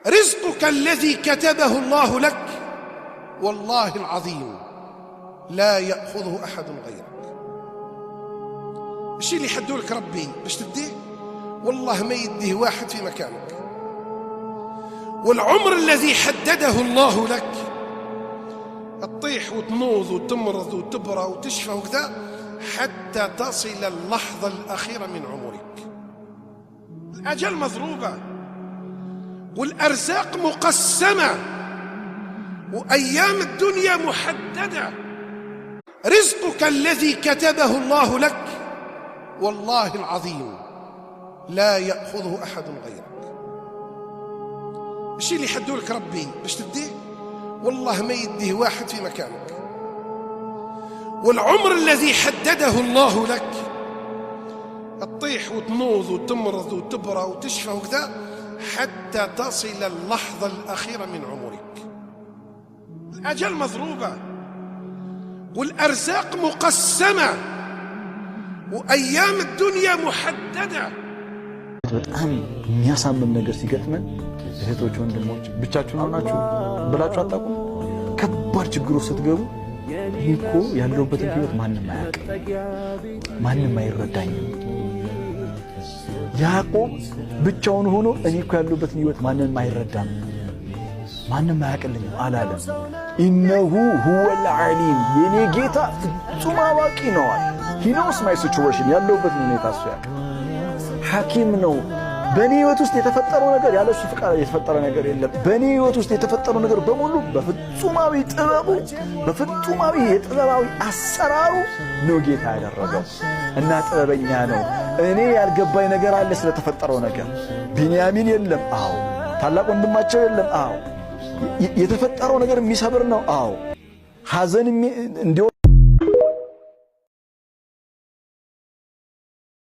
رزقك الذي كتبه الله لك والله العظيم لا يأخذه أحد غيرك. الشيء اللي يحدوا لك ربي باش تديه والله ما يديه واحد في مكانك. والعمر الذي حدده الله لك تطيح وتموض وتمرض وتبرى وتشفى وكذا حتى تصل اللحظة الأخيرة من عمرك. الأجل مضروبة والأرزاق مقسمة وأيام الدنيا محددة. رزقك الذي كتبه الله لك والله العظيم لا يأخذه أحد غيرك. الشيء اللي يحدوا لك ربي باش تديه والله ما يديه واحد في مكانك. والعمر الذي حدده الله لك تطيح وتموض وتمرض وتبرى وتشفى وكذا حتى تصل اللحظة الأخيرة من عمرك. الأجل مضروبة والأرزاق مقسمة وأيام الدنيا محددة. በጣም የሚያሳምም ነገር ሲገጥመን እህቶች ወንድሞች ብቻችሁን ሆናችሁ ብላችሁ አጣቁም ከባድ ችግር ውስጥ ስትገቡ እኮ ያለውበት ህይወት ማንንም አያውቅም፣ ማንንም አይረዳኝም። ያዕቆብ ብቻውን ሆኖ እኔ እኮ ያለውበት ህይወት ማንንም አይረዳም፣ ማንንም አያውቅልኝም አላለም። ኢነሁ ሁወል ዓሊም የኔ ጌታ ፍጹም አዋቂ ነው። he knows my situation ያለውበት ሁኔታ እሱ ያውቃል። ሐኪም ነው። በኔ ህይወት ውስጥ የተፈጠረው ነገር ያለ እሱ ፍቃድ የተፈጠረ ነገር የለም። በኔ ህይወት ውስጥ የተፈጠረው ነገር በሙሉ በፍጹማዊ ጥበቡ በፍጹማዊ የጥበባዊ አሰራሩ ነው ጌታ ያደረገው እና ጥበበኛ ነው። እኔ ያልገባኝ ነገር አለ ስለተፈጠረው ነገር። ቢንያሚን የለም፣ አዎ። ታላቅ ወንድማቸው የለም፣ አዎ። የተፈጠረው ነገር የሚሰብር ነው፣ አዎ። ሐዘን እንዲሁ